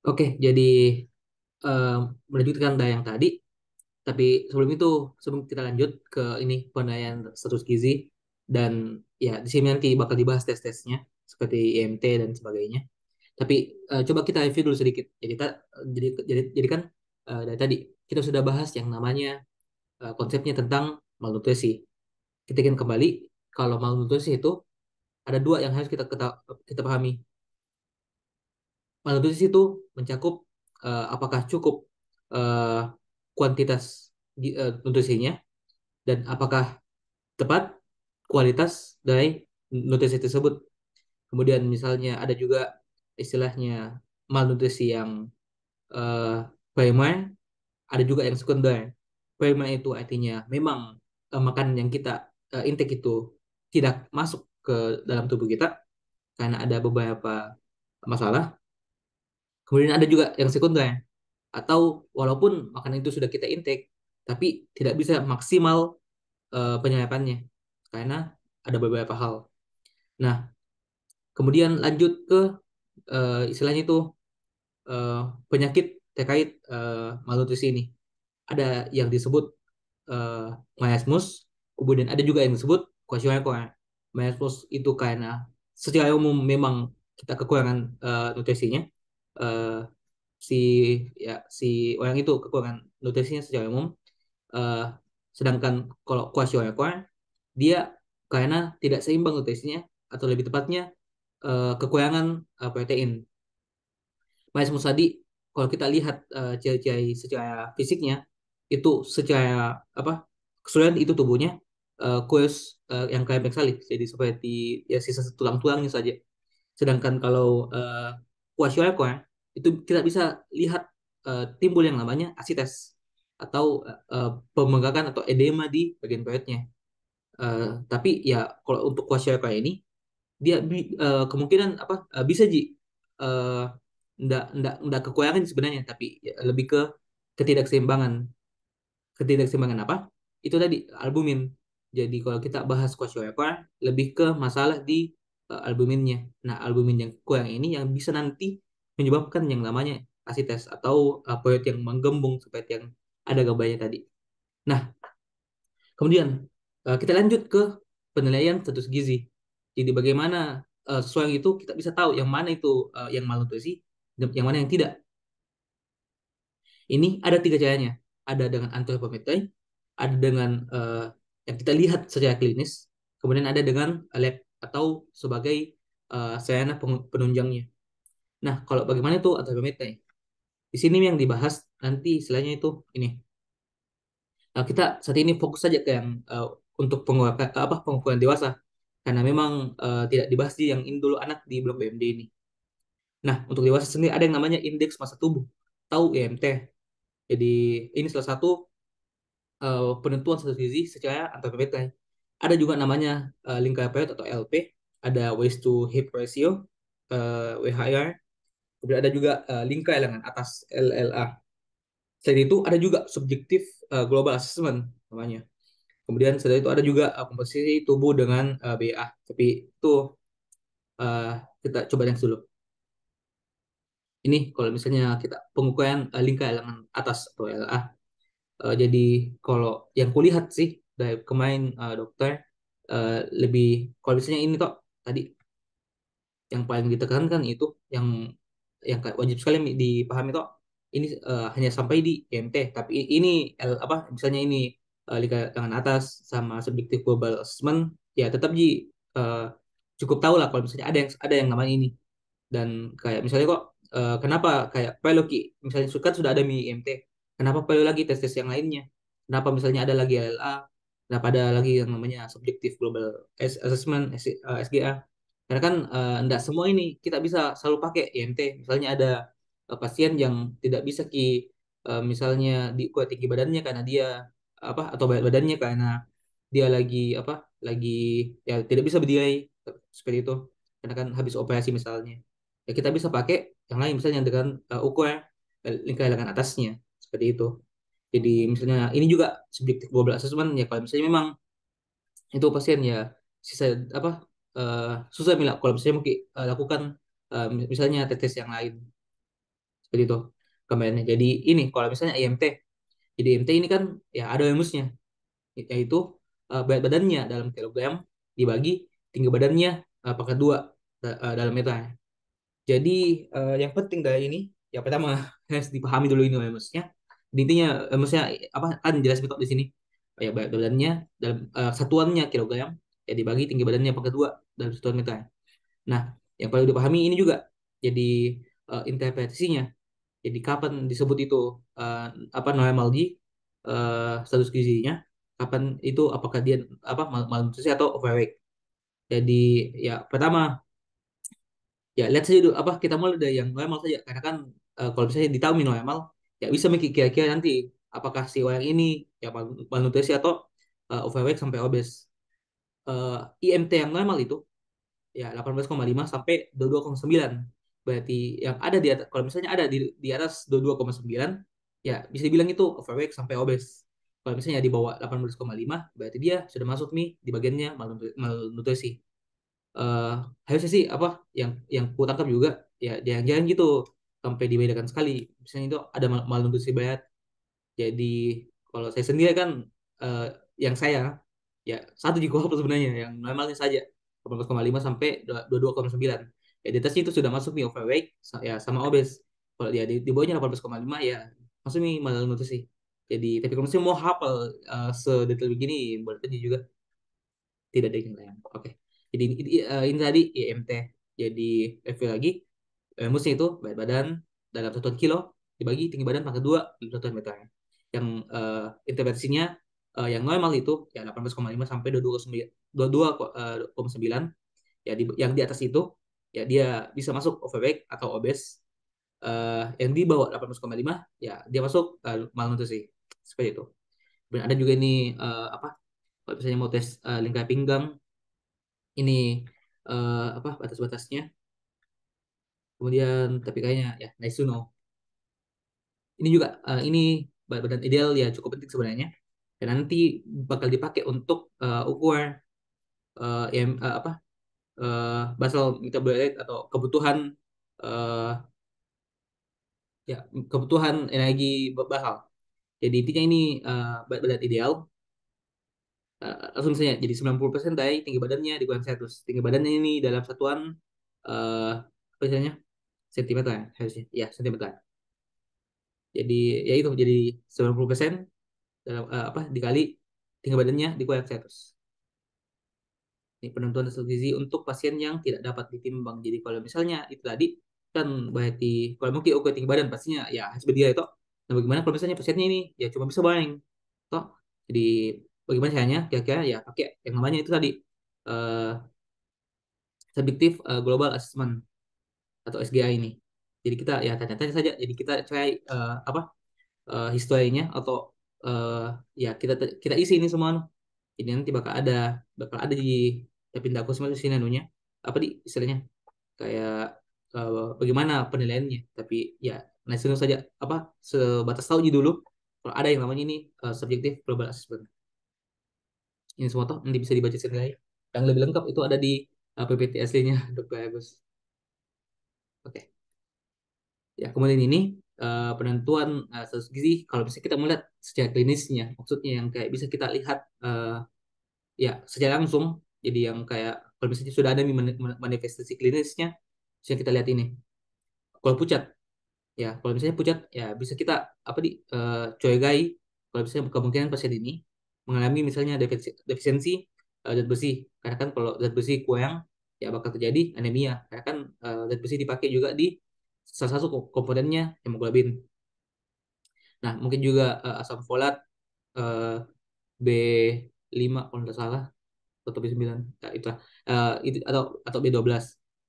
Oke, jadi eh, melanjutkan dari yang tadi, tapi sebelum itu, sebelum kita lanjut ke ini penilaian status gizi dan ya di sini nanti bakal dibahas tes-tesnya seperti IMT dan sebagainya. Tapi coba kita review dulu sedikit. Jadi kan dari tadi kita sudah bahas yang namanya konsepnya tentang malnutrisi. Kita ingin kembali kalau malnutrisi itu ada dua yang harus kita pahami. Malnutrisi itu mencakup apakah cukup eh, kuantitas nutrisinya dan apakah tepat kualitas dari nutrisi tersebut. Kemudian misalnya ada juga istilahnya malnutrisi yang eh, primer, ada juga yang sekunder. Primer itu artinya memang makanan yang kita intake itu tidak masuk ke dalam tubuh kita karena ada beberapa masalah. Kemudian ada juga yang sekunder, atau walaupun makanan itu sudah kita intake, tapi tidak bisa maksimal penyerapannya karena ada beberapa hal. Nah, kemudian lanjut ke istilahnya itu eh, penyakit terkait malnutrisi ini. Ada yang disebut eh, marasmus, kemudian ada juga yang disebut kwashiorkor. Marasmus itu karena secara umum memang kita kekurangan nutrisinya. Eh, si si orang itu kekurangan nutrisinya secara umum. Eh, Sedangkan kalau kwashiorkor dia karena tidak seimbang nutrisinya atau lebih tepatnya kekurangan protein. Mas Musadi, kalau kita lihat ciri-ciri secara fisiknya itu secara apa keseluruhan itu tubuhnya kurus yang kayak sekali, jadi seperti ya sisa tulang-tulangnya saja. Sedangkan kalau kwashiorkor itu kita bisa lihat timbul yang namanya asites atau pembengkakan atau edema di bagian perutnya. Tapi ya kalau untuk kwashiorkor ini dia kemungkinan apa bisa ji eh, ndak kekurangan sebenarnya tapi ya, lebih ke ketidakseimbangan. Ketidakseimbangan apa itu tadi albumin. Jadi kalau kita bahas kwashiorkor lebih ke masalah di albuminnya. Nah, albumin yang kurang ini yang bisa nanti menyebabkan yang namanya asites atau perut yang menggembung seperti yang ada gambarnya tadi. Nah, kemudian kita lanjut ke penilaian status gizi. Jadi bagaimana sesuai itu kita bisa tahu yang mana itu yang malnutrisi dan yang mana yang tidak. Ini ada tiga caranya. Ada dengan antropometri, ada dengan yang kita lihat secara klinis, kemudian ada dengan lab atau sebagai sarana penunjangnya. Nah, kalau bagaimana itu antropometri? Di sini yang dibahas nanti istilahnya itu ini. Nah, kita saat ini fokus saja ke yang untuk pengukuran dewasa karena memang tidak dibahas di yang ini dulu anak di blok BMD ini. Nah, untuk dewasa sendiri ada yang namanya indeks massa tubuh, tahu IMT. Jadi ini salah satu penentuan status gizi secara antropometri. Ada juga namanya lingkar perut atau LP, ada waist to hip ratio, WHR, kemudian ada juga lingkar lengan atas LLA. Selain itu ada juga subjektif global assessment namanya. Kemudian setelah itu ada juga komposisi tubuh dengan BA. Tapi itu uh, kita coba yang dulu. Ini kalau misalnya kita pengukuran lingkar lengan atas atau LA. Jadi kalau yang kulihat sih dari kemarin dokter lebih kalau misalnya ini toh tadi yang paling ditekankan itu yang kayak wajib sekali dipahami toh ini hanya sampai di IMT tapi ini apa misalnya ini lingkar lengan atas sama subjektif global assessment ya tetap eh, cukup tahu lah kalau misalnya ada yang namanya ini. Dan kayak misalnya kok kenapa kayak perlu misalnya sudah ada IMT, kenapa perlu lagi tes-tes yang lainnya, kenapa misalnya ada lagi LLA, kenapa ada lagi yang namanya subjective global assessment SGA, karena kan enggak semua ini kita bisa selalu pakai IMT. Misalnya ada pasien yang tidak bisa misalnya kuat tinggi badannya karena dia apa atau berat badannya karena dia lagi apa lagi ya tidak bisa berdiri seperti itu karena kan habis operasi misalnya, ya kita bisa pakai yang lain misalnya dengan ukuran lingkar lengan atasnya seperti itu. Jadi misalnya ini juga subjektif global assessment ya kalau misalnya memang itu pasien ya sisa apa susah kalau misalnya mungkin lakukan misalnya tes yang lain seperti itu gambarnya. Jadi ini kalau misalnya IMT, jadi IMT ini kan ya ada rumusnya, yaitu berat badannya dalam kilogram dibagi tinggi badannya pangkat dua dalam meter. Jadi yang penting dari ini, yang pertama harus dipahami dulu ini rumusnya. Intinya rumusnya apa kan jelas betul di sini. Ya berat badannya dalam satuannya kilogram ya dibagi tinggi badannya pangkat dua dalam satuan meter. Nah, yang perlu dipahami ini juga jadi interpretasinya. Jadi kapan disebut itu eh, apa normal di status gizinya? Kapan itu apakah dia apa malnutrisi atau overweight? Jadi ya pertama ya lihat saja dulu apa kita mulai dari yang normal saja karena kan kalau misalnya ditahu normal ya bisa mikir kira-kira nanti apakah si orang ini ya malnutrisi atau overweight sampai obes. IMT yang normal itu ya 18,5 sampai 22,9. Berarti yang ada di atas, kalau misalnya ada di atas 22,9 ya bisa dibilang itu overweight sampai obes. Kalau misalnya di bawah 18,5 berarti dia sudah masuk nih di bagiannya malnutrisi. eh Harusnya sih apa yang ku tangkap juga ya jangan-jangan gitu sampai dibedakan sekali. Misalnya itu ada malnutrisi berat. Jadi kalau saya sendiri kan eh, yang saya ya satu juga apa sebenarnya yang normalnya saja 18,5 sampai 22,9. Ya di atasnya itu sudah masuk nih overweight ya sama obes. Kalau dia di bawahnya 18,5 ya masuk nih malnutrisi. Jadi tapi kalau misalnya mau hafal sedetail begini berarti juga tidak ada yang lain. Oke. Jadi ini tadi IMT. Jadi review lagi. Rumusnya itu berat badan dalam satuan kilo dibagi tinggi badan pangkat dua dalam satuan meter. Yang intervensinya yang normal itu ya 18,5 sampai 22,9. Ya yang di atas itu ya dia bisa masuk overweight atau obes. Yang di bawah 18,5 ya dia masuk malnutrisi. Seperti itu. Dan ada juga ini apa kalau misalnya mau tes lingkar pinggang ini apa batas-batasnya. Kemudian tapi kayaknya ya nice to know. Ini juga ini berat badan ideal ya cukup penting sebenarnya. Dan nanti bakal dipakai untuk ukur apa basal metabolic atau kebutuhan eh, ya kebutuhan energi basal. Jadi intinya ini berat badan ideal langsung misalnya jadi 90% dari tinggi badannya dikurang 100. Tinggi badannya ini dalam satuan apa istilahnya? Sentimeter ya harusnya. Ya, sentimeter. Jadi ya itu jadi 90% dalam apa dikali tinggi badannya dikurangi 100. Ini penentuan hasil gizi untuk pasien yang tidak dapat ditimbang. Jadi kalau misalnya itu tadi kan berarti kalau mungkin oke tinggi badan pastinya ya harus berdiri itu. Nah bagaimana kalau misalnya pasiennya ini ya cuma bisa baring, toh? Jadi bagaimana caranya? Kira-kira ya pakai yang namanya itu tadi eh subjective global assessment atau SGA ini. Jadi kita ya tanya-tanya saja. Jadi kita cari apa historinya atau eh, ya kita isi ini semua. Jadi nanti bakal ada di Epindakus itu sih nanunya apa di istilahnya kayak bagaimana penilaiannya. Tapi ya nasional saja apa sebatas tahu aja dulu kalau ada yang namanya ini subjektif global assessment. Ini semua toh nanti bisa dibaca sendiri. Yang lebih lengkap itu ada di PPT aslinya Dr. Agus. Oke. Ya, kemudian ini penentuan status gizi kalau bisa kita melihat secara klinisnya, maksudnya yang kayak bisa kita lihat ya secara langsung. Jadi yang kayak kalau misalnya sudah ada manifestasi klinisnya, bisa kita lihat ini. Kalau pucat, ya kalau misalnya pucat, ya bisa kita apa curigai kalau misalnya kemungkinan pasien ini mengalami misalnya defisiensi zat besi. Karena kan kalau zat besi kurang, ya bakal terjadi anemia. Karena kan zat besi dipakai juga di salah satu komponennya hemoglobin. Nah, mungkin juga asam folat eh, B5 kalau tidak salah atau B9. Ya, itulah. Itu atau B12.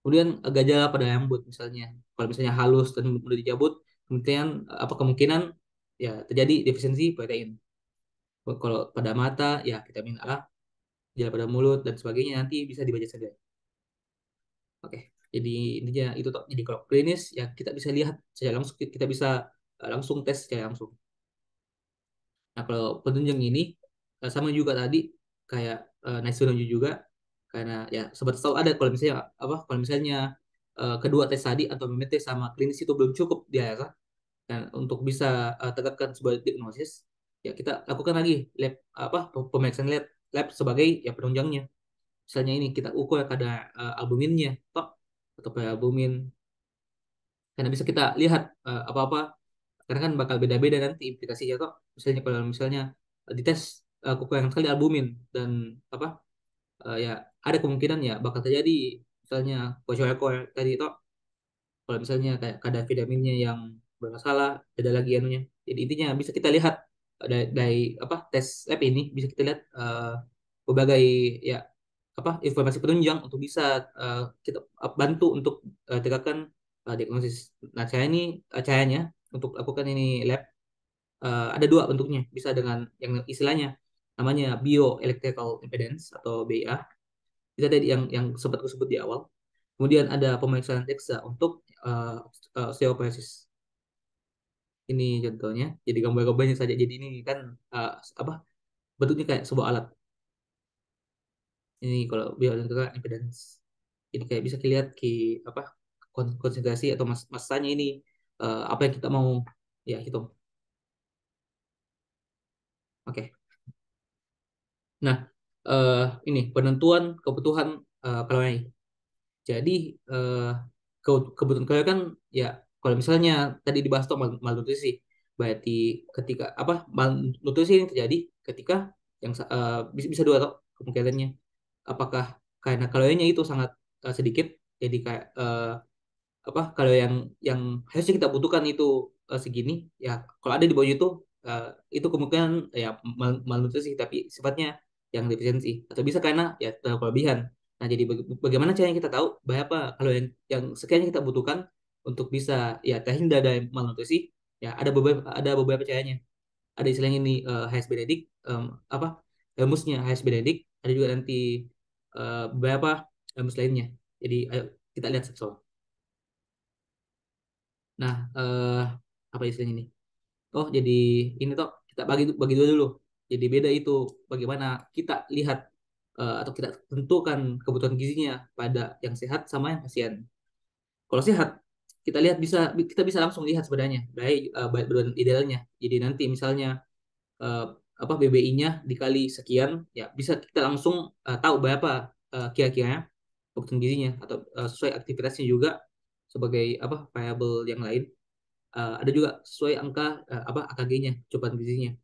Kemudian gejala pada rambut misalnya. Kalau misalnya halus dan mudah dicabut, kemudian apa kemungkinan ya terjadi defisiensi protein. Kalau pada mata ya vitamin A, gejala pada mulut dan sebagainya nanti bisa dibaca saja. Oke. Jadi intinya itu toh. Jadi kalau klinis ya kita bisa lihat secara langsung kita bisa langsung tes secara langsung. Nah, kalau penunjang ini sama juga tadi kayak nasional juga karena ya sobat tahu ada kalau misalnya apa kalau misalnya kedua tes tadi atau tes sama klinis itu belum cukup dirasa, dan untuk bisa tegakkan sebuah diagnosis, ya kita lakukan lagi lab apa pemeriksaan lab sebagai ya penunjangnya. Misalnya ini kita ukur kadar albuminnya toh, atau albumin, karena bisa kita lihat apa-apa, karena kan bakal beda-beda nanti implikasinya kok. Misalnya kalau misalnya dites kekurangan sekali albumin dan apa ya ada kemungkinan ya bakal terjadi misalnya kocoa tadi toh, kalau misalnya kayak kadar vitaminnya yang bermasalah, ada lagi anunya. Jadi intinya bisa kita lihat dari apa tes lab ini bisa kita lihat berbagai ya apa informasi penunjang untuk bisa kita bantu untuk tegakkan diagnosis. Nah, caranya untuk lakukan ini lab ada dua bentuknya. Bisa dengan yang istilahnya namanya bioelectrical impedance atau BIA. Kita tadi yang sempat aku sebut di awal. Kemudian ada pemeriksaan DEXA untuk osteoporosis. Ini contohnya. Jadi gambar-gambarnya saja. Jadi ini kan uh, apa bentuknya kayak sebuah alat. Ini kalau bioelectrical impedance. Jadi kayak bisa dilihat ki apa konsentrasi atau masanya ini apa yang kita mau ya hitung. Oke. Nah, ini penentuan kebutuhan kalori. Jadi eh, kebutuhan kalori kan ya kalau misalnya tadi dibahas tuh malnutrisi, berarti ketika apa malnutrisi ini terjadi ketika yang bisa dua tuh kemungkinannya. Apakah karena kalorinya itu sangat sedikit, jadi kayak apa kalau yang harusnya kita butuhkan itu segini, ya kalau ada di bawah eh, itu kemungkinan ya malnutrisi tapi sifatnya yang defisiensi, atau bisa karena ya terlalu kelebihan. Nah, jadi bagaimana caranya kita tahu berapa kalau yang sekiranya kita butuhkan untuk bisa ya terhindar dari malnutrisi, ya ada beberapa caranya. Ada istilahnya ini Hayes Benedict, apa rumusnya Hayes Benedict, ada juga nanti beberapa rumus lainnya. Jadi ayo kita lihat satu. Nah, apa istilahnya ini? Oh, jadi ini toh kita bagi bagi dua dulu. Jadi beda itu bagaimana kita lihat atau kita tentukan kebutuhan gizinya pada yang sehat sama yang pasien. Kalau sehat, kita bisa langsung lihat sebenarnya dari berat badan idealnya. Jadi nanti misalnya eh, apa BBI-nya dikali sekian, ya bisa kita langsung tahu berapa kira-kira kebutuhan gizinya, atau sesuai aktivitasnya juga sebagai apa variabel yang lain. Ada juga sesuai angka apa AKG-nya, cobaan gizinya.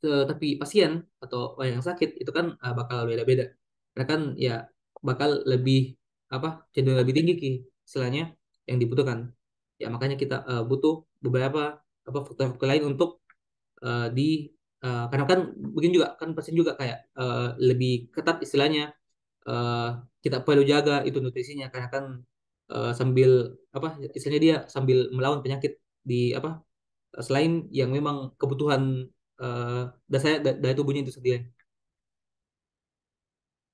Tapi pasien atau orang yang sakit itu kan bakal beda-beda. Karena kan ya bakal lebih apa cenderung lebih tinggi istilahnya yang dibutuhkan. Ya makanya kita butuh beberapa apa faktor-faktor lain untuk di karena kan begini juga kan pasien juga kayak lebih ketat istilahnya, eh, kita perlu jaga itu nutrisinya, karena kan sambil apa istilahnya dia sambil melawan penyakit di apa selain yang memang kebutuhan eh, dari tubuhnya itu sendiri.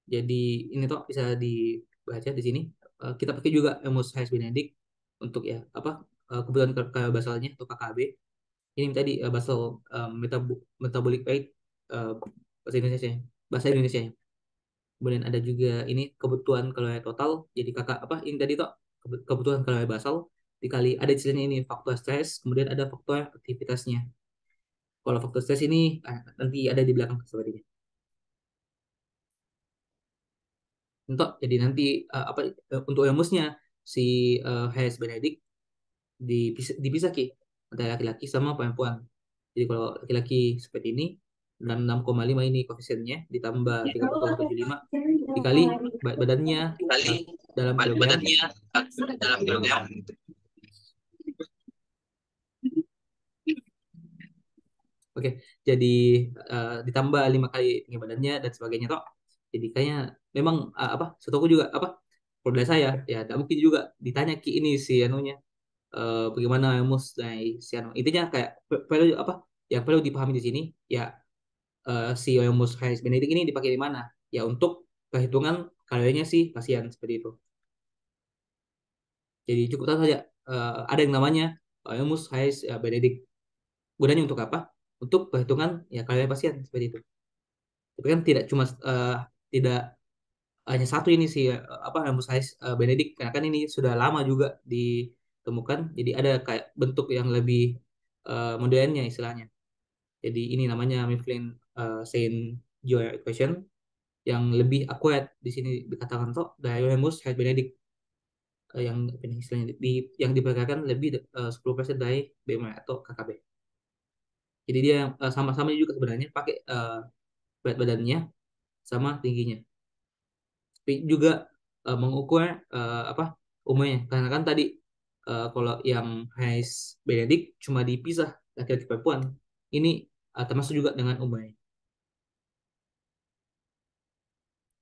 Jadi ini tuh bisa dibaca di sini. Kita pakai juga Amos Hayes Benedict untuk ya apa kebutuhan basalnya atau KKB. Ini tadi basal metabolic rate eh, bahasa Indonesia, bahasa Indonesia. Kemudian ada juga ini kebutuhan kalori total. Jadi kakak apa ini tadi tuh kebutuhan kalori basal dikali ada istilahnya ini faktor stres, kemudian ada faktor aktivitasnya. Kalau faktor stres ini nanti ada di belakang sepertinya. Untuk jadi nanti apa untuk rumusnya si Hayes Benedict dipisah ki antara laki-laki sama perempuan. Jadi kalau laki-laki seperti ini 66,5 ini koefisiennya ditambah 30,75 dikali berat badannya Kali dalam berat kilogram. badannya dalam kilogram. Oke, jadi ditambah 5 kali tinggi badannya dan sebagainya toh. Jadi kayaknya memang apa setahu juga apa kalau dari saya ya tidak mungkin juga ditanya ki ini si anunya bagaimana mus dari si anu. Intinya kayak perlu apa yang perlu dipahami di sini ya si Oyomus Hayes Benedict ini dipakai di mana? Ya untuk perhitungan kalorinya si pasien seperti itu. Jadi cukup tahu saja ada yang namanya Oyomus Hayes Benedict. Gunanya untuk apa? Untuk perhitungan ya kalori pasien seperti itu. Tapi kan tidak cuma tidak hanya satu ini sih apa Hemosize Benedict, karena kan ini sudah lama juga ditemukan, jadi ada kayak bentuk yang lebih modernnya istilahnya. Jadi ini namanya Mifflin Saint John equation yang lebih akurat di sini dikatakan tuh Diohemus Head Benedict yang apa nih istilahnya yang diperkirakan lebih 10% dari BMI atau KKB. Jadi dia sama-sama juga sebenarnya pakai berat badannya sama tingginya. Tapi juga mengukur apa umurnya. Karena kan tadi kalau yang Hayes Benedict cuma dipisah laki-laki perempuan. Ini termasuk juga dengan umurnya.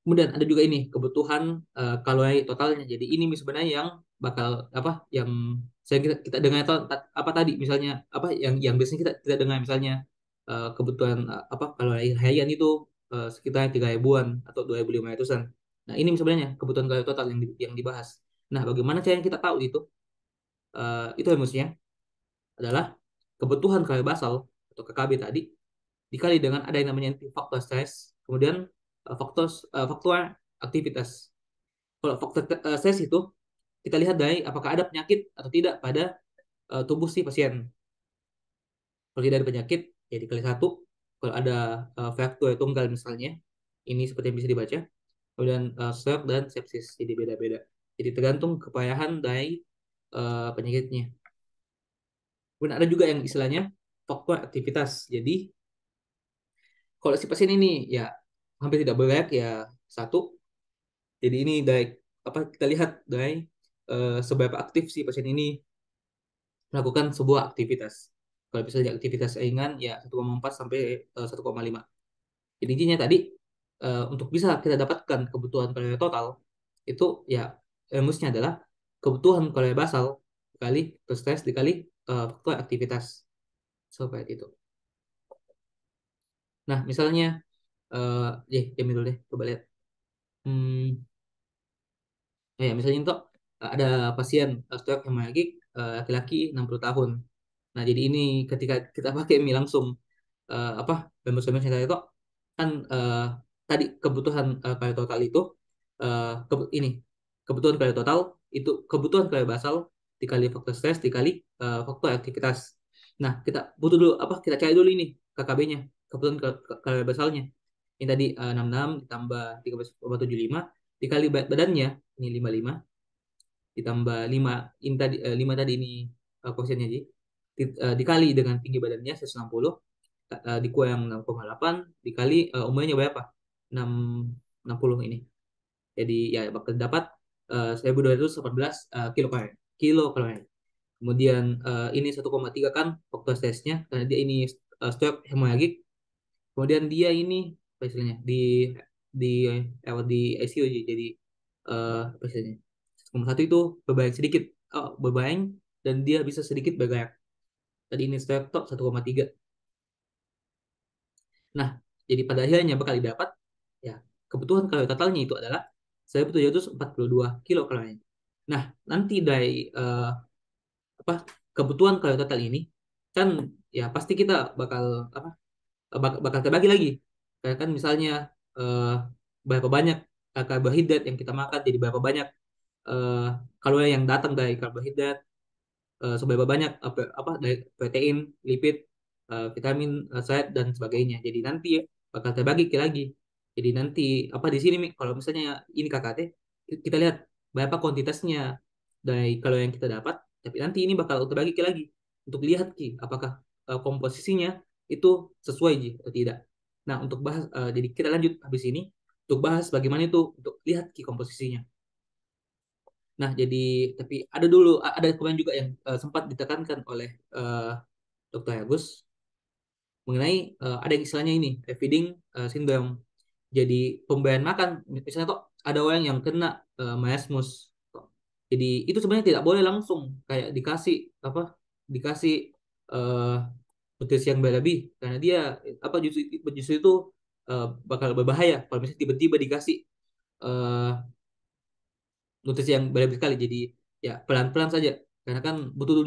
Kemudian ada juga ini kebutuhan kalori totalnya. Jadi ini sebenarnya yang bakal apa yang saya kita dengar atau apa tadi misalnya apa yang biasanya kita dengar misalnya kebutuhan apa kalori harian itu sekitar 3.000-an atau 2.500-an. Nah, ini sebenarnya kebutuhan kalori total yang dibahas. Nah, bagaimana cara yang kita tahu itu? Itu rumusnya adalah kebutuhan kalori basal atau KKB tadi dikali dengan ada yang namanya faktor stres, kemudian faktor aktivitas. Kalau faktor stres itu kita lihat dari apakah ada penyakit atau tidak pada tubuh si pasien. Kalau tidak ada penyakit, ya dikali satu. Kalau ada faktor tunggal misalnya, ini seperti yang bisa dibaca. Kemudian stroke dan sepsis, jadi beda-beda. Jadi tergantung kepayahan dari penyakitnya. Kemudian ada juga yang istilahnya faktor aktivitas. Jadi kalau si pasien ini ya hampir tidak bergerak ya satu. Jadi ini dari apa kita lihat dari seberapa aktif si pasien ini melakukan sebuah aktivitas. Kalau misalnya aktivitas ringan ya 1,4 sampai 1,5. Jadi intinya tadi untuk bisa kita dapatkan kebutuhan kalori total itu ya rumusnya adalah kebutuhan kalori basal dikali plus stres dikali faktor aktivitas seperti itu. Nah, misalnya jamil dulu deh, coba lihat. Hmm, ya misalnya untuk ada pasien stroke hemoragik laki-laki 60 tahun. Nah, jadi ini ketika kita pakai mie langsung apa bembus-bembus yang tadi itu kan tadi kebutuhan kalori total itu ini kebutuhan kalori total itu kebutuhan kalori basal dikali faktor stres dikali faktor aktivitas. Nah, kita butuh dulu apa kita cari dulu ini KKB-nya, kebutuhan kalori basalnya. Ini tadi 66 ditambah 13,75 dikali berat badannya ini 55 ditambah 5 ini tadi 5 tadi ini koefisiennya jadi dikali dengan tinggi badannya 160 dikurang 6,8 dikali umurnya berapa? 6 60 ini. Jadi ya bakal dapat 1.218 kilo kalori. Kemudian ini 1,3 kan faktor stresnya karena dia ini stroke hemoragik. Kemudian dia ini apa istilahnya di di ICU jadi apa istilahnya 1,1 itu berbayang sedikit berbayang dan dia bisa sedikit bergerak. Tadi ini stroke 1,3. Nah, jadi pada akhirnya bakal didapat ya kebutuhan kalori totalnya itu adalah 1.742 kilokalori. Nah, nanti dari apa kebutuhan kalori total ini kan ya pasti kita bakal apa bakal terbagi lagi. Kayak kan misalnya eh, berapa banyak karbohidrat yang kita makan, jadi berapa banyak eh, kalori yang datang dari karbohidrat, seberapa banyak apa dari protein, lipid, vitamin, serat dan sebagainya. Jadi nanti ya, bakal terbagi lagi. Jadi nanti apa di sini Mi, kalau misalnya ini KKT kita lihat berapa kuantitasnya dari kalau yang kita dapat, tapi nanti ini bakal terbagi lagi untuk lihat Ki apakah komposisinya itu sesuai Ji atau tidak. Nah, untuk bahas jadi kita lanjut habis ini untuk bahas bagaimana itu untuk lihat Ki komposisinya. Nah, jadi tapi ada dulu ada kemarin juga yang sempat ditekankan oleh Dr. Agus mengenai ada yang istilahnya ini feeding syndrome. Jadi pemberian makan misalnya tuh ada orang yang kena marasmus. Jadi itu sebenarnya tidak boleh langsung kayak dikasih apa dikasih eh, nutrisi yang berlebih karena dia apa justru itu bakal berbahaya kalau misalnya tiba-tiba dikasih eh, nutrisi yang berlebih sekali. Jadi ya pelan-pelan saja karena kan butuh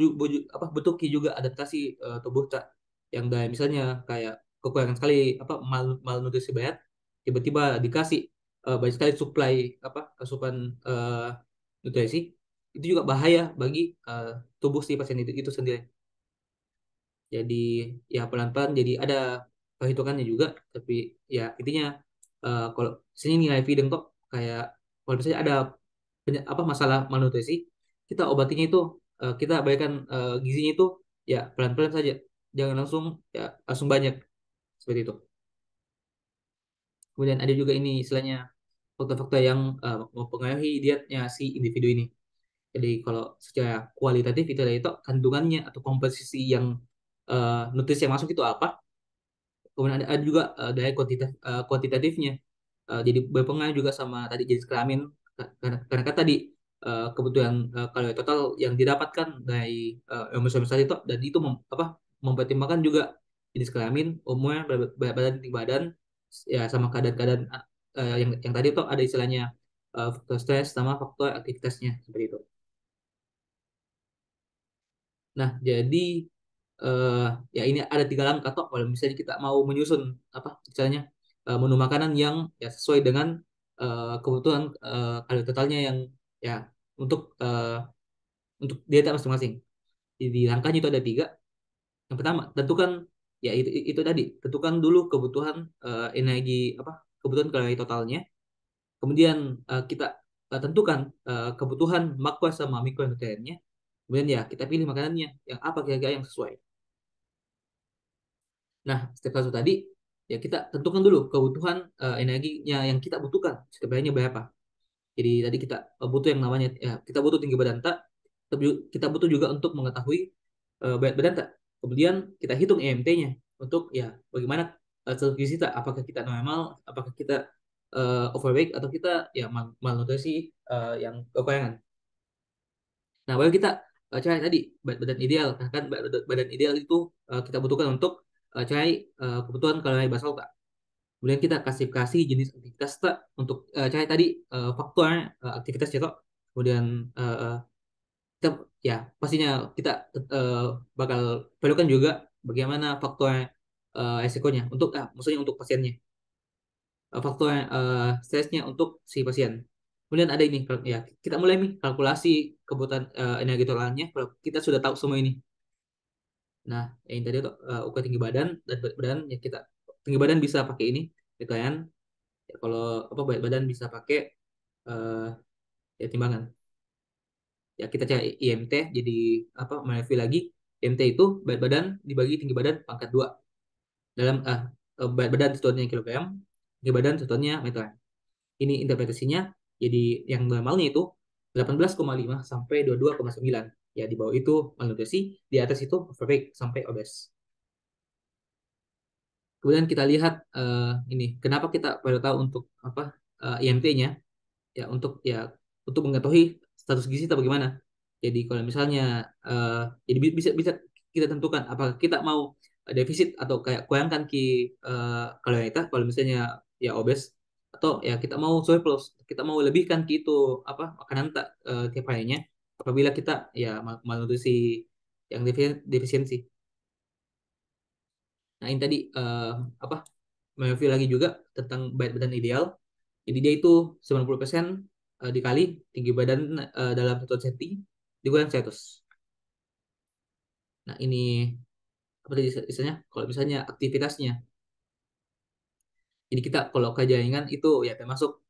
apa butuh juga adaptasi tubuh tak yang dari misalnya kayak kekurangan sekali apa malnutrisi berat tiba-tiba dikasih. banyak sekali supply apa asupan eh, nutrisi, itu juga bahaya bagi tubuh si pasien itu sendiri. Jadi ya pelan-pelan jadi ada perhitungannya juga, tapi ya intinya kalau sini nilai feeding kok kayak kalau misalnya ada apa masalah malnutrisi, kita obatinya itu kita berikan gizinya itu ya pelan-pelan saja, jangan langsung ya langsung banyak seperti itu. Kemudian ada juga ini istilahnya faktor-faktor yang mempengaruhi dietnya si individu ini. Jadi kalau secara kualitatif itu adalah itu kandungannya atau komposisi yang nutrisi yang masuk itu apa. Kemudian ada juga dari kuantitatifnya. Jadi berpengaruh juga sama tadi jenis kelamin, karena kan tadi kebutuhan kalori total yang didapatkan dari rumus-rumus tadi itu, dan itu mempertimbangkan juga jenis kelamin, umur, berat badan, tinggi badan, ya sama keadaan-keadaan yang tadi itu ada istilahnya faktor stres sama faktor aktivitasnya seperti itu. Nah, jadi eh, ya ini ada tiga langkah toh kalau misalnya kita mau menyusun apa misalnya menu makanan yang ya sesuai dengan kebutuhan kalori totalnya yang ya untuk dieta masing-masing. Jadi langkahnya itu ada tiga. Yang pertama, tentukan ya itu tadi, tentukan dulu kebutuhan energi apa kebutuhan kalori totalnya. Kemudian kita tentukan kebutuhan makro sama mikronutriennya. Kemudian ya kita pilih makanannya yang apa kira-kira yang sesuai. Nah, step satu tadi, ya kita tentukan dulu kebutuhan energinya yang kita butuhkan, sebenarnya berapa. Jadi tadi kita butuh yang namanya, ya kita butuh tinggi badan tak, kita butuh juga untuk mengetahui berat badan tak. Kemudian kita hitung EMT-nya untuk ya bagaimana status gizi kita, apakah kita normal, apakah kita overweight, atau kita ya malnutrisi yang kekurangan. Nah, baru kita cari tadi berat badan ideal. Nah, kan berat badan ideal itu kita butuhkan untuk cari kebutuhan kalori basal tak. Kemudian kita klasifikasi jenis aktivitas tak untuk cari tadi faktor aktivitasnya tak. Kemudian kita ya pastinya kita bakal perlukan juga bagaimana faktor resikonya untuk maksudnya untuk pasiennya. Faktor stresnya untuk si pasien. Kemudian ada ini ya kita mulai nih kalkulasi kebutuhan energi totalnya kalau kita sudah tahu semua ini. Nah, yang tadi tuh ukur tinggi badan dan berat badan ya kita tinggi badan bisa pakai ini kan. Ya, kalau apa berat badan bisa pakai eh, ya timbangan. Ya kita cari IMT jadi apa mereview lagi IMT itu berat badan dibagi tinggi badan pangkat 2 dalam berat badan satuannya kilogram, tinggi badan satuannya meter. Ini interpretasinya jadi yang normalnya itu 18,5 sampai 22,9. Ya di bawah itu malnutrisi, di atas itu overweight sampai obes. Kemudian kita lihat ini kenapa kita perlu tahu untuk apa IMT-nya ya untuk mengetahui status gizi kita bagaimana. Jadi kalau misalnya eh, jadi bisa bisa kita tentukan apakah kita mau defisit atau kayak kurangkan kalori kita kalau misalnya ya obes, atau ya kita mau surplus, kita mau lebihkan itu apa makanan tak tiap harinya apabila kita ya malnutrisi yang defisiensi. Nah, ini tadi apa mereview lagi juga tentang berat badan ideal. Jadi dia itu 90% dikali tinggi badan dalam satu senti dikurang 100. Nah, ini apa tadi istilahnya? Kalau misalnya aktivitasnya. Jadi kita kalau kejaringan itu ya termasuk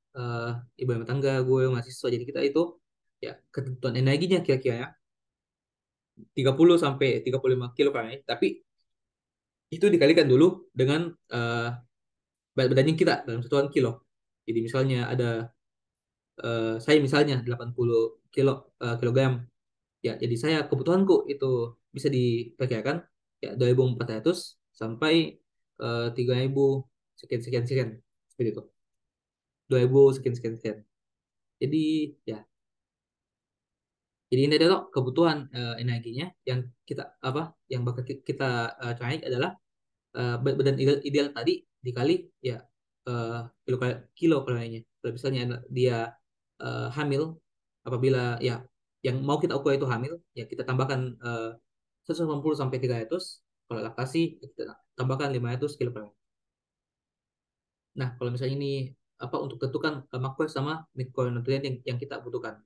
ibu rumah tangga, gue mahasiswa. Jadi kita itu ya ketentuan energinya kira-kira ya 30 sampai 35 kilo kan ya. Tapi itu dikalikan dulu dengan berat badan kita dalam satuan kilo. Jadi misalnya ada saya misalnya 80 kilo kilogram. Ya, jadi saya kebutuhanku itu bisa diperkirakan ya 2.400 sampai 3.000 sekian sekian sekian seperti itu. 2.000 sekian sekian sekian. Jadi ya, jadi ini adalah kebutuhan energinya yang kita apa yang bakal kita cari adalah berat badan ideal tadi dikali ya eh, kilo kilo kalorinya. Kalau misalnya dia hamil, apabila ya yang mau kita ukur itu hamil, ya kita tambahkan 180 sampai 300. Kalau laktasi kita tambahkan 500 kilokalori. Nah, kalau misalnya ini untuk tentukan makro sama mikronutrien yang kita butuhkan.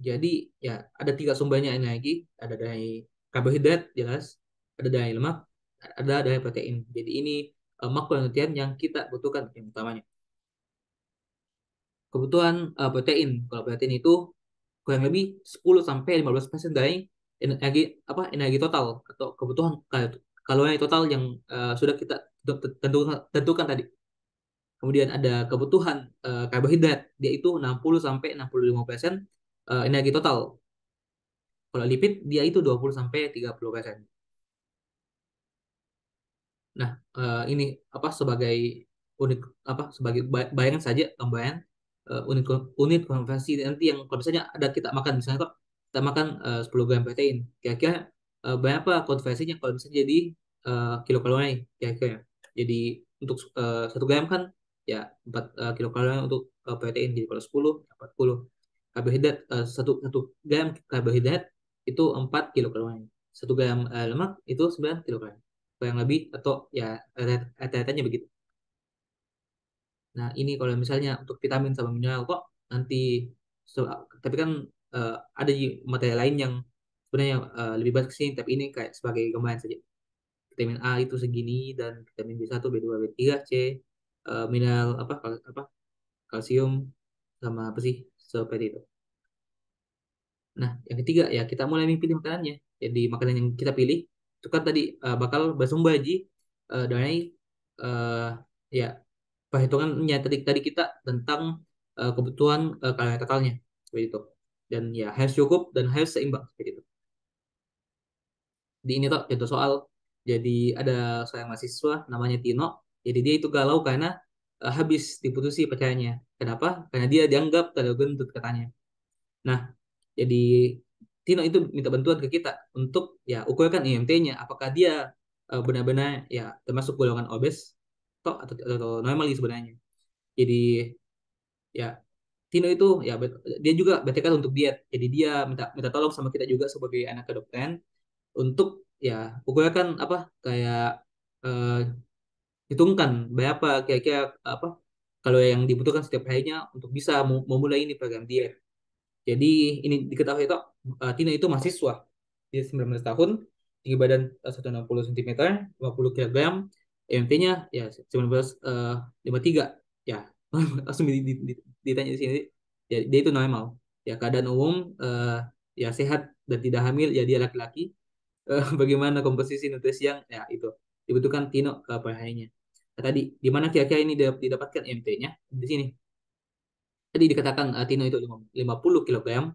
Jadi ya ada tiga sumbernya ini lagi, ada dari karbohidrat jelas, ada dari lemak, ada dari protein. Jadi ini makronutrien yang kita butuhkan yang utamanya. Kebutuhan protein. Kalau protein itu kurang lebih 10 sampai 15% dari energi total atau kebutuhan kalori total yang sudah kita tentukan tadi. Kemudian ada kebutuhan karbohidrat, dia itu 60 sampai 65% energi total. Kalau lipid dia itu 20 sampai 30%. Nah, ini sebagai unit sebagai bayangan saja tambahan unit unit konversi nanti yang kalau misalnya ada kita makan misalnya kok kita makan 10 gram protein. Kira-kira berapa konversinya kalau misalnya jadi kilokalori kira-kira. Jadi untuk 1 gram kan ya 4 kilokalori untuk protein. Jadi kalau 10 40 karbohidrat satu satu gram karbohidrat itu 4 kilokalori. 1 gram lemak itu 9 kilokalori kurang lebih atau ya rata-ratanya begitu. Nah ini kalau misalnya untuk vitamin sama mineral kok nanti tapi kan ada materi lain yang sebenarnya lebih banyak sih tapi ini kayak sebagai gambaran saja. Vitamin A itu segini dan vitamin B1, B2, B3, C, mineral kalsium sama apa sih seperti itu. Nah, yang ketiga ya kita mulai pilih makanannya. Jadi makanan yang kita pilih itu kan tadi bakal bersumber dari eh, ya perhitungannya tadi tadi kita tentang kebutuhan kalori totalnya seperti itu. Dan ya harus cukup dan harus seimbang seperti itu. Di ini tuh contoh soal. Jadi ada seorang mahasiswa namanya Tino. Jadi dia itu galau karena habis diputusi pacarnya. Kenapa? Karena dia dianggap terlalu gendut katanya. Nah, jadi Tino itu minta bantuan ke kita untuk ya ukurkan IMT-nya apakah dia benar-benar ya termasuk golongan obes atau normal sebenarnya. Jadi ya Tino itu ya dia juga bertekad untuk diet. Jadi dia minta minta tolong sama kita juga sebagai anak kedokteran untuk ya ukurkan kayak eh, hitungkan berapa kira-kira kalau yang dibutuhkan setiap harinya untuk bisa memulai ini program diet. Jadi ini diketahui itu Tina itu mahasiswa. Dia 19 tahun, tinggi badan 160 cm, 50 kilogram, EMT-nya ya 19,53. Ya, langsung ditanya di sini. Ya, dia itu normal. Ya, keadaan umum ya sehat dan tidak hamil, ya dia laki-laki. Bagaimana komposisi nutrisi yang ya itu dibutuhkan Tino per harinya. Nah, tadi di mana kira-kira ini didapatkan EMT-nya? Di sini. Tadi dikatakan Tino itu 50 kilogram,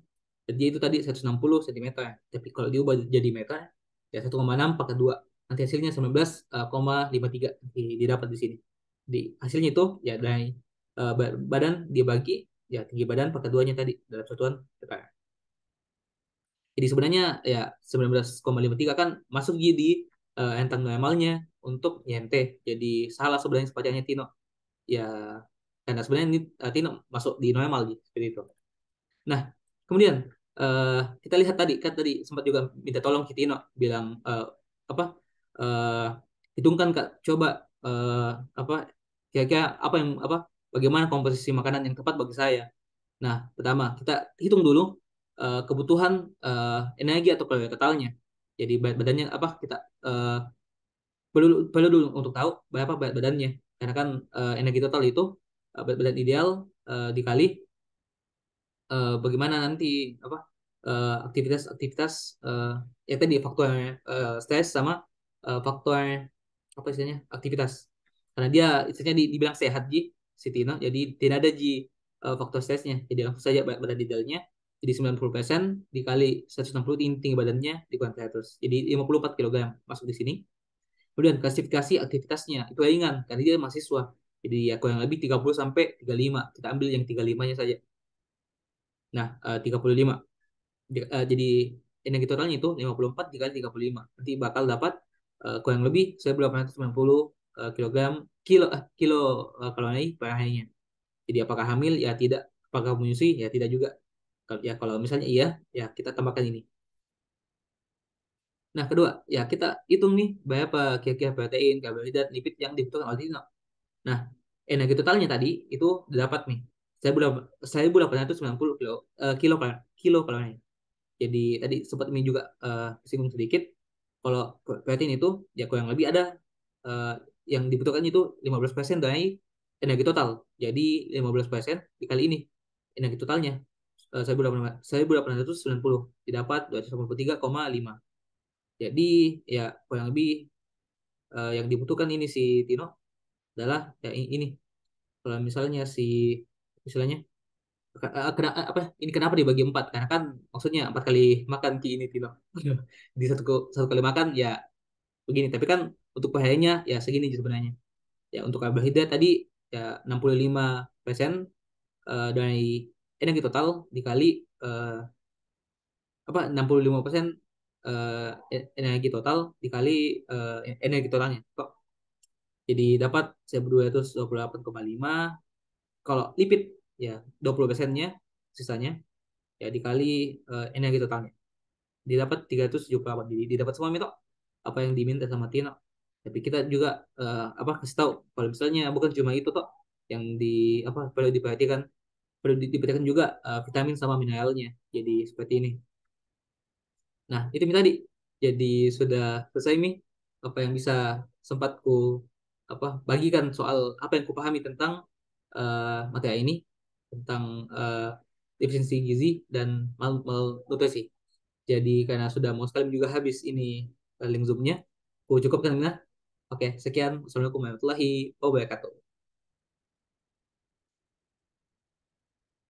dan dia itu tadi 160 cm. Tapi kalau diubah jadi meter, ya 1,6 pangkat 2. Nanti hasilnya 19,53 didapat di sini. Di hasilnya itu ya dari badan dia bagi ya tinggi badan pangkat 2-nya tadi dalam satuan tekanan. Jadi sebenarnya ya 19,53 kan masuk di rentang normalnya untuk IMT. Jadi salah sebenarnya sepacarnya Tino. Ya karena sebenarnya ini Tino masuk di normal gitu, seperti itu. Nah, kemudian eh, kita lihat tadi kan tadi sempat juga minta tolong Kitino bilang apa eh, hitungkan Kak, coba eh, apa kira-kira bagaimana komposisi makanan yang tepat bagi saya. Nah, pertama kita hitung dulu kebutuhan energi atau kalori totalnya. Jadi badannya kita eh, perlu dulu untuk tahu berapa berat badannya. Karena kan energi total itu berat badan ideal dikali bagaimana nanti aktivitas-aktivitas ya tadi faktor stres sama faktor istilahnya aktivitas karena dia istilahnya dibilang sehat si Tino jadi tidak ada faktor stresnya jadi langsung saja berat badan idealnya jadi 90% dikali 160 tinggi badannya dikurang 100 jadi 54 kilogram masuk di sini. Kemudian klasifikasi aktivitasnya itu ringan karena dia mahasiswa jadi ya kurang lebih 30 sampai 35 kita ambil yang 35-nya saja. Nah, 35. Jadi energi totalnya itu 54 dikali 35. Nanti bakal dapat kurang lebih 1890 kilogram kilo kalori per harinya. Jadi apakah hamil? Ya tidak. Apakah menyusui? Ya tidak juga. Ya kalau misalnya iya, ya kita tambahkan ini. Nah, kedua, ya kita hitung nih berapa kira-kira protein, karbohidrat, lipid yang dibutuhkan oleh Tino. Nah, energi totalnya tadi itu dapat nih. Saya 1890 kilokalori. Jadi tadi sempat ini juga singgung sedikit. Kalau protein itu ya kurang lebih ada eh, yang dibutuhkan itu 15% dari energi total. Jadi 15% dikali ini energi totalnya 1890 didapat 283,5. Jadi ya kurang lebih yang dibutuhkan ini si Tino adalah ya ini. Kalau misalnya si misalnya apa ini kenapa dibagi empat? Karena kan maksudnya 4 kali makan ki ini Tino. Di satu kali makan ya begini. Tapi kan untuk pH-nya ya segini sebenarnya. Ya untuk karbohidrat tadi ya 65% dari energi total dikali apa 65% energi total dikali energi totalnya. Kok jadi dapat 1228,5. Kalau lipid ya 20%-nya sisanya ya dikali energi totalnya. Didapat 378. Jadi didapat semua Mito apa yang diminta sama Tino. Tapi kita juga apa kasih tahu kalau misalnya bukan cuma itu toh yang di apa perlu diperhatikan juga vitamin sama mineralnya. Jadi seperti ini. Nah, itu Mi tadi. Jadi sudah selesai Mi apa yang bisa sempat ku apa bagikan soal apa yang ku pahami tentang materi ini tentang defisiensi gizi dan malnutrisi. Jadi karena sudah mau sekali juga habis ini link Zoom-nya, ku cukupkan Mina. Oke, sekian. Wassalamualaikum warahmatullahi wabarakatuh.